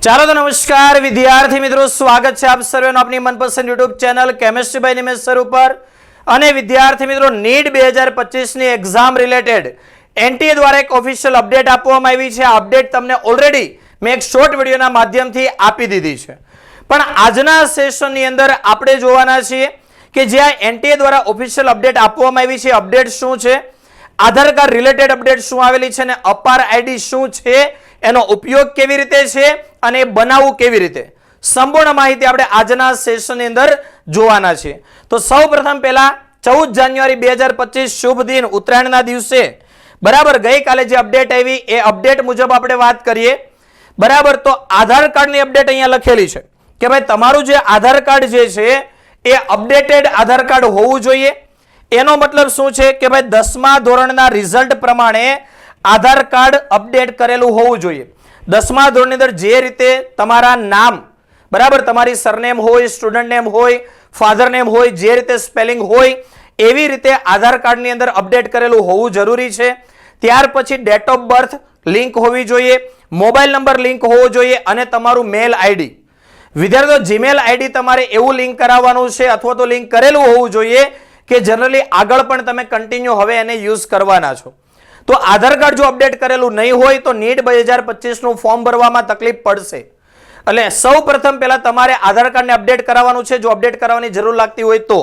ચાલો તો નમસ્કાર વિદ્યાર્થી મિત્રો, સ્વાગત છે આપ સર્વેનો આપની મનપસંદ YouTube channel chemistry by Nimesh sir ઉપર. અને વિદ્યાર્થી મિત્રો, નીટ 2025 ની એક્ઝામ રિલેટેડ એનટીએ દ્વારા એક ઓફિશિયલ અપડેટ આપવામાં આવી છે. આ અપડેટ તમને ઓલરેડી મેં એક શોર્ટ વિડીયોના માધ્યમથી આપી દીધી છે, પણ આજના સેશનની અંદર આપણે જોવાના છીએ કે જે આ એનટીએ દ્વારા ઓફિશિયલ અપડેટ આપવામાં આવી છે, અપડેટ શું છે, આધાર કાર્ડ રિલેટેડ અપડેટ શું આવેલી છે અને અપાર આઈડી શું છે, એનો ઉપયોગ કેવી રીતે છે અને બનાવવું કેવી રીતે, સંપૂર્ણ માહિતી આપણે આજના સેશનની અંદર જોવાના છે. તો સૌપ્રથમ પહેલા 14 જાન્યુઆરી 2025 શુભ દિન ઉત્તરાયણના દિવસે બરાબર ગઈકાલે જે અપડેટ આવી એ અપડેટ મુજબ આપણે વાત કરીએ. બરાબર, તો આધાર કાર્ડની અપડેટ અહીંયા લખેલી છે કે ભાઈ તમારું જે આધાર કાર્ડ જે છે એ અપડેટેડ આધાર કાર્ડ હોવું જોઈએ. એનો મતલબ શું છે કે ભાઈ 10મા ધોરણના રિઝલ્ટ પ્રમાણે આધાર કાર્ડ અપડેટ કરેલું હોવું જોઈએ. 10મા ધોરણની અંદર જે રીતે તમારા નામ બરાબર તમારી સરનેમ હોય, સ્ટુડન્ટ નેમ હોય, ફાધર નેમ હોય, જે રીતે સ્પેલિંગ હોય એવી રીતે આધાર કાર્ડની અંદર અપડેટ કરેલું હોવું જરૂરી છે. ત્યાર પછી ડેટ ઓફ બર્થ લિંક હોવી જોઈએ, મોબાઈલ નંબર લિંક હોવો જોઈએ અને તમારું મેલ આઈડી. વિદ્યાર્થીઓ, જીમેલ આઈડી તમારે એવું લિંક કરાવવાનું છે અથવા તો લિંક કરેલું હોવું જોઈએ કે જનરલી આગળ પણ તમે કન્ટિન્યુ હવે એને યુઝ કરવાના છો. તો આધાર કાર્ડ જો અપડેટ કરેલું નહીં હોય તો નીટ 2025 નું ફોર્મ ભરવામાં તકલીફ પડશે. એટલે સૌ પ્રથમ પહેલા તમારે આધાર કાર્ડને અપડેટ કરાવવાનું છે. જો અપડેટ કરાવવાની જરૂર લાગતી હોય તો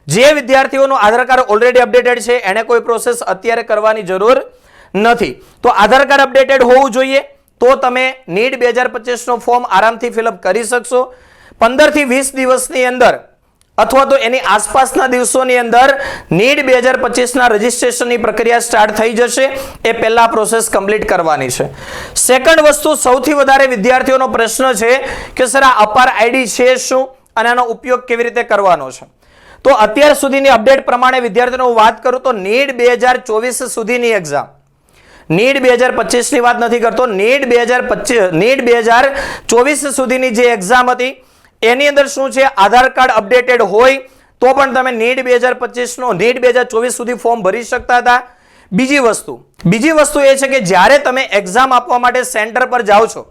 જે વિદ્યાર્થીઓનું આધાર કાર્ડ ઓલરેડી અપડેટેડ છે એને કોઈ પ્રોસેસ અત્યારે કરવાની જરૂર નથી. તો આધાર કાર્ડ અપડેટેડ હોવું જોઈએ તો તમે નીટ 2025 નો ફોર્મ આરામથી ફિલઅપ કરી શકશો. 15 થી 20 દિવસની અંદર અથવા તો એની આસપાસના દિવસોની અંદર નીટ 2025 ના રજીસ્ટ્રેશનની પ્રક્રિયા સ્ટાર્ટ થઈ જશે. એ પહેલા પ્રોસેસ કમ્પ્લીટ કરવાની છે. સેકન્ડ વસ્તુ, સૌથી વધારે વિદ્યાર્થીઓનો પ્રશ્ન છે કે સર આ અપાર આઈડી છે શું અને આનો ઉપયોગ કેવી રીતે કરવાનો છે. તો અત્યાર સુધીની અપડેટ પ્રમાણે વિદ્યાર્થીઓને હું વાત કરું તો નીટ 2024 સુધીની એક્ઝામ, નીટ 2025 ની વાત નથી કરતો, નીટ 2024 સુધીની જે એક્ઝામ હતી એની અંદર શું છે, આધાર કાર્ડ અપડેટેડ હોય તો પણ તમે નીટ 2025 નો નીટ 2024 સુધી ફોર્મ ભરી શકતા હતા. બીજી વસ્તુ એ છે કે જ્યારે તમે એક્ઝામ આપવા માટે સેન્ટર પર જાઓ છો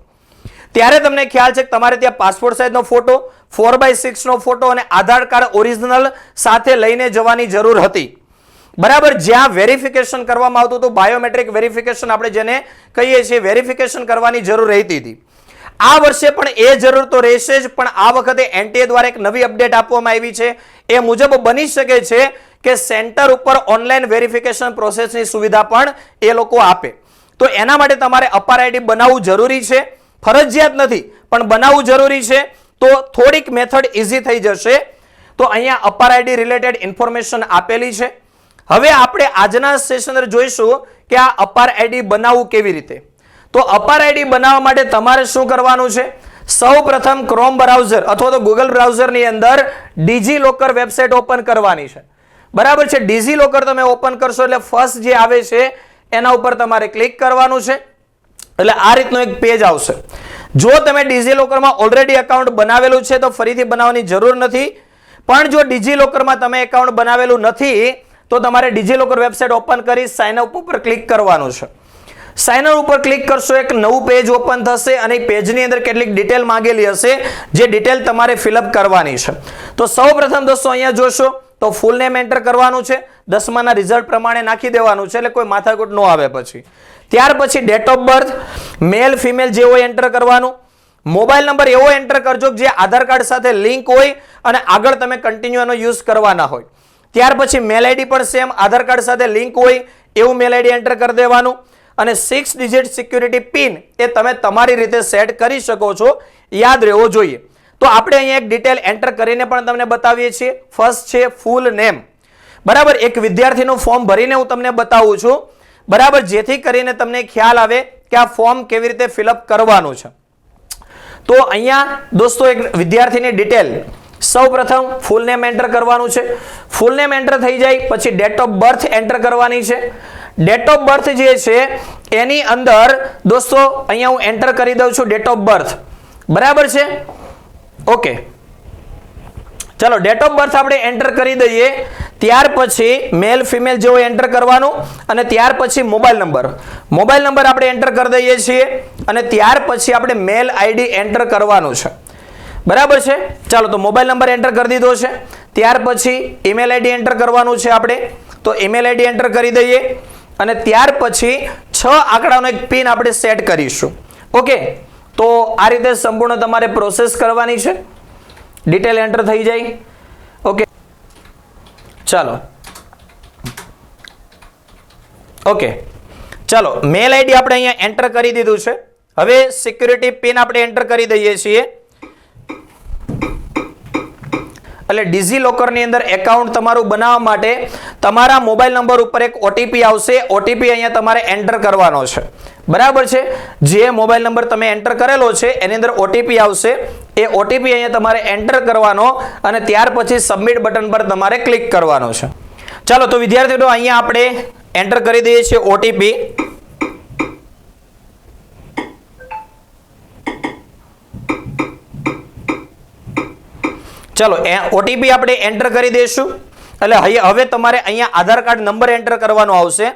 ત્યારે તમને ખ્યાલ છે કે તમારે ત્યાં પાસપોર્ટ સાઇઝનો ફોટો, 4x6 નો ફોટો અને આધાર કાર્ડ ઓરિજિનલ સાથે લઈને જવાની જરૂર હતી. બરાબર, જ્યાં વેરિફિકેશન કરવામાં આવતું હતું, બાયોમેટ્રિક વેરિફિકેશન આપણે જેને કહીએ છીએ, વેરિફિકેશન કરવાની જરૂર રહેતી હતી. આ વર્ષે પણ એ જરૂર તો રહેશે જ, પણ આ વખતે એનટીએ દ્વારા એક નવી અપડેટ આપવામાં આવી છે. એ મુજબ બની શકે છે કે સેન્ટર ઉપર ઓનલાઈન વેરિફિકેશન પ્રોસેસની સુવિધા પણ એ લોકો આપે. તો એના માટે તમારે અપાર આઈડી બનાવવું જરૂરી છે, ફરજિયાત નથી પણ બનાવવું જરૂરી છે. તો થોડીક મેથડ ઇઝી થઈ જશે. તો અહીંયા અપાર આઈડી રિલેટેડ ઇન્ફોર્મેશન આપેલી છે. હવે આપણે આજના સેશન અંદર જોઈશું કે આ અપાર આઈડી બનાવવું કેવી રીતે. તો અપાર આઈડી બનાવવા માટે તમારે શું કરવાનું છે, સૌ પ્રથમ ક્રોમ બ્રાઉઝર અથવા તો ગૂગલ બ્રાઉઝરની અંદર ડિજીલોકર વેબસાઇટ ઓપન કરવાની છે. બરાબર છે, ડિજીલોકર તમે ઓપન કરશો એટલે ફર્સ્ટ જે આવે છે એના ઉપર તમારે ક્લિક કરવાનું છે. એટલે આ રીતનું એક પેજ આવશે. જો તમે ડિજીલોકરમાં ઓલરેડી એકાઉન્ટ બનાવેલું છે તો ફરીથી બનાવવાની જરૂર નથી, પણ જો ડિજીલોકરમાં તમે એકાઉન્ટ બનાવેલું નથી તો તમારે ડિજીલોકર વેબસાઇટ ઓપન કરી સાઇન અપ ઉપર ક્લિક કરવાનું છે. સાઇન અપ ઉપર ક્લિક કરશો એક નવું પેજ ઓપન થશે અને પેજની અંદર કેટલીક ડિટેલ માંગેલી હશે જે ડિટેલ તમારે ફિલઅપ કરવાની છે. તો સૌપ્રથમ દોસ્તો અહીંયા જોશો તો ફૂલ નેમ એન્ટર કરવાનું છે, 10માના રિઝલ્ટ પ્રમાણે નાખી દેવાનું છે એટલે કોઈ માથાકૂટ ન આવે. ત્યાર પછી date of birth male female જે હોય એન્ટર કરવાનું. મોબાઈલ નંબર એવો એન્ટર કરજો જે આધાર કાર્ડ સાથે લિંક હોય અને આગળ તમે કન્ટિન્યુ એનો યુઝ કરવાના હોય. ત્યાર પછી મેલ આઈડી પણ સેમ આધાર કાર્ડ સાથે લિંક હોય એવું મેલ આઈડી એન્ટર કરી દેવાનું. અને 6 ડિજિટ સિક્યુરિટી પિન એ તમે તમારી રીતે સેટ કરી શકો છો, યાદ રહેવો જોઈએ. તો આપણે અહીંયા એક ડિટેલ એન્ટર કરીને પણ તમને બતાવીએ છીએ. ફર્સ્ટ છે ફૂલ નેમ. બરાબર, એક વિદ્યાર્થીનું ફોર્મ ભરીને હું તમને બતાવું છું, બરાબર, જેથી કરીને તમને ખ્યાલ આવે કે આ ફોર્મ કેવી રીતે ફિલઅપ કરવાનું છે. તો અહીંયા દોસ્તો એક વિદ્યાર્થીની ડિટેલ, સૌ પ્રથમ ફૂલ નેમ એન્ટર કરવાનું છે. ફૂલ નેમ એન્ટર થઈ જાય પછી ડેટ ઓફ બર્થ એન્ટર કરવાની છે. ડેટ ઓફ બર્થ જે છે એની અંદર દોસ્તો અહીંયા હું એન્ટર કરી દઉં છું ડેટ ઓફ બર્થ. બરાબર છે, ઓકે. ચલો ડેટ ઓફ બર્થ આપણે એન્ટર કરી દઈએ. ત્યાર પછી મેલ ફિમેલ જેવો એન્ટર કરવાનું અને ત્યાર પછી મોબાઈલ નંબર આપણે એન્ટર કરી દઈએ છીએ અને ત્યાર પછી આપણે મેલ આઈડી એન્ટર કરવાનું છે, બરાબર છે. ચાલો તો મોબાઈલ નંબર એન્ટર કરી દીધો છે. ત્યાર પછી ઈમેલ આઈડી એન્ટર કરવાનું છે આપણે, તો ઈમેલ આઈડી એન્ટર કરી દઈએ અને ત્યાર પછી 6 આંકડાનો એક પિન આપણે સેટ કરીશું. ઓકે, તો આ રીતે સંપૂર્ણ તમારે પ્રોસેસ કરવાની છે, ડિટેલ એન્ટર થઈ જાય. ઓકે, ચાલો ઓકે, ચાલો મેલ આઈડી આપણે અહીંયા એન્ટર કરી દીધું છે. હવે સિક્યુરિટી પિન આપણે એન્ટર કરી દઈએ છીએ. એટલે ડિજીલોકરની અંદર એકાઉન્ટ તમારું બનાવવા માટે તમારા મોબાઈલ નંબર ઉપર એક ઓટીપી આવશે. ઓટીપી અહીંયા તમારે એન્ટર કરવાનો છે, બરાબર છે. જે મોબાઈલ નંબર તમે એન્ટર કરેલો છે એની અંદર ઓટીપી આવશે. એ ઓટીપી અહીંયા તમારે એન્ટર કરવાનો અને ત્યાર પછી સબમિટ બટન પર તમારે ક્લિક કરવાનો છે. ચાલો તો વિદ્યાર્થીઓ અહીંયા આપણે એન્ટર કરી દઈએ છીએ ઓટીપી. ચલો ઓટીપી આપણે એન્ટર કરી દઈશું. એટલે હવે તમારે અહીંયા આધાર કાર્ડ નંબર એન્ટર કરવાનો આવશે.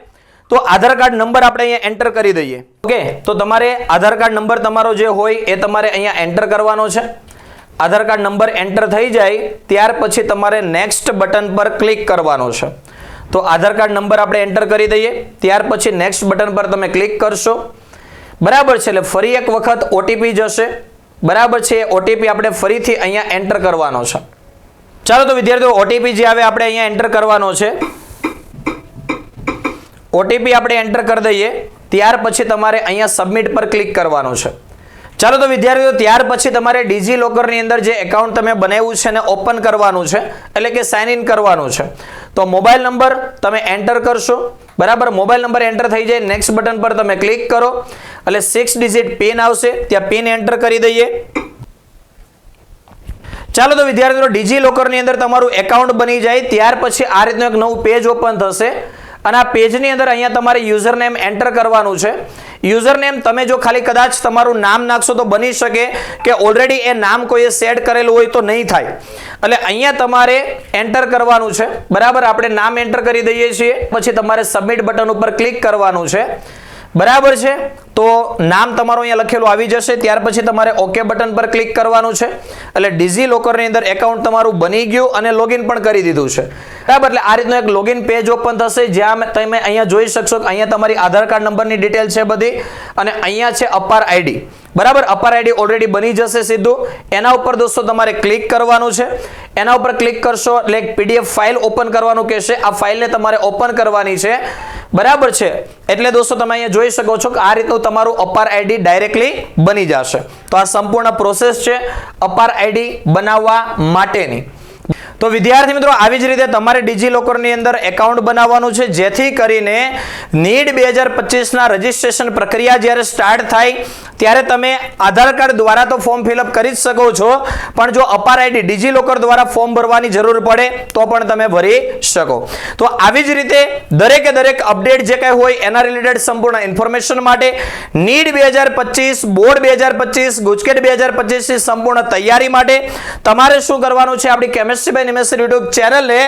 તો આધાર કાર્ડ નંબર આપણે અહીંયા એન્ટર કરી દઈએ. ઓકે, તો તમારે આધાર કાર્ડ નંબર તમારો જે હોય એ તમારે અહીંયા એન્ટર કરવાનો છે. આધાર કાર્ડ નંબર એન્ટર થઈ જાય ત્યાર પછી તમારે નેક્સ્ટ બટન પર ક્લિક કરવાનો છે. તો આધાર કાર્ડ નંબર આપણે એન્ટર કરી દઈએ, ત્યાર પછી નેક્સ્ટ બટન પર તમે ક્લિક કરશો, બરાબર છે. એટલે ફરી એક વખત ઓટીપી જશે, બરાબર છે. ઓટીપી આપણે ફરીથી અહીંયા એન્ટર કરવાનો છે. ચાલો તો વિદ્યાર્થીઓ ઓટીપી જે આવે આપણે અહીંયા એન્ટર કરવાનો છે. ઓટીપી આપણે એન્ટર કરી દઈએ ત્યાર પછી તમારે અહીંયા સબમિટ પર ક્લિક કરવાનું છે. ચાલો તો વિદ્યાર્થીઓ ત્યાર પછી તમારે ડિજીલોકરની અંદર જે એકાઉન્ટ તમે બનાવ્યું છે એને ઓપન કરવાનું છે, એટલે કે સાઇન ઇન કરવાનું છે. તો મોબાઈલ નંબર તમે એન્ટર કરશો, બરાબર. મોબાઈલ નંબર એન્ટર થઈ જાય નેક્સ્ટ બટન પર તમે ક્લિક કરો એટલે 6 ડિજિટ પિન આવશે, ત્યાં પિન એન્ટર કરી દઈએ. ચાલો તો વિદ્યાર્થીઓ ડિજીલોકરની અંદર તમારું એકાઉન્ટ બની જાય ત્યાર પછી આ રીતનું એક નવું પેજ ઓપન થશે અને આ પેજની અંદર અહીંયા તમારે યુઝર નેમ એન્ટર કરવાનું છે. યુઝર નેમ તમે જો ખાલી કદાચ તમારું નામ નાખશો તો બની શકે કે ઓલરેડી એ નામ કોઈએ સેટ કરેલું હોય તો નહીં થાય. એટલે અહીંયા તમારે એન્ટર કરવાનું છે, બરાબર. આપણે નામ એન્ટર કરી દઈએ છીએ, પછી તમારે સબમિટ બટન ઉપર ક્લિક કરવાનું છે, બરાબર છે. તો નામ તમારું અહીંયા લખેલું આવી જશે, ત્યાર પછી તમારે ઓકે બટન પર ક્લિક કરવાનું છે. એટલે ડિજીલોકરની અંદર એકાઉન્ટ તમારું બની ગયું અને લોગિન પણ કરી દીધું છે, બરાબર. એટલે આ રીતનું એક લોગિન પેજ ઓપન થશે જ્યાં તમે અહીંયા જોઈ શકશો કે અહીંયા તમારી આધાર કાર્ડ નંબરની ડિટેલ છે બધી અને અહીંયા છે અપાર આઈડી, બરાબર. અપાર આઈડી ઓલરેડી બની જશે સીધું. એના ઉપર દોસ્તો તમારે ક્લિક કરવાનું છે. એના ઉપર ક્લિક કરશો એટલે એક પીડીએફ ફાઇલ ઓપન કરવાનું કહેશે. આ ફાઇલને તમારે ઓપન કરવાની છે, બરાબર છે. એટલે દોસ્તો તમે અહીંયા જોઈ શકો છો કે આ રીતનું તમારું અપાર આઈડી ડાયરેક્ટલી બની જશે. તો આ સંપૂર્ણ પ્રોસેસ છે અપાર આઈડી બનાવવા માટેની. તો વિદ્યાર્થી મિત્રો આવી જ રીતે તમારે ડિજીલોકરની અંદર એકાઉન્ટ બનાવવાનું છે જેથી કરીને નીટ 2025 ના રજીસ્ટ્રેશન પ્રક્રિયા જ્યારે સ્ટાર્ટ થાય ત્યારે તમે આધાર કાર્ડ દ્વારા તો ફોર્મ ફિલઅપ કરી જ શકો છો, પણ જો અપાર આઈડી ડિજીલોકર દ્વારા ફોર્મ ભરવાની જરૂર પડે તો પણ તમે ભરી શકો. તો આવી જ રીતે દરેકે દરેક અપડેટ જે કંઈ હોય એના રિલેટેડ સંપૂર્ણ ઇન્ફોર્મેશન માટે નીટ 2025 બોર્ડ 2025 ગુજકેટ 2025 ની સંપૂર્ણ તૈયારી માટે તમારે શું કરવાનું છે, આપણી કેમેસ્ટ્રી બાય નિમેશ યુટ્યુબ ચેનલને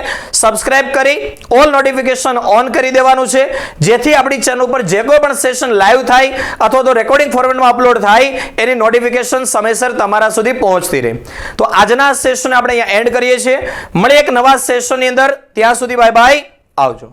સબસ્ક્રાઇબ કરી ઓલ નોટિફિકેશન ઓન કરી દેવાનું છે જેથી આપણી ચેનલ ઉપર જે કોઈ પણ સેશન લાઈવ થાય અથવા તો રેકોર્ડિંગ ફોર્મેટમાં અપલોડ થાય એની નોટિફિકેશન સમયસર તમારા સુધી પહોંચતી રહે. તો આજના સેશન આપણે અહીંયા એન્ડ કરીએ છીએ. મળીએ એક નવા સેશનની અંદર. ત્યાં સુધી બાય બાય, આવજો.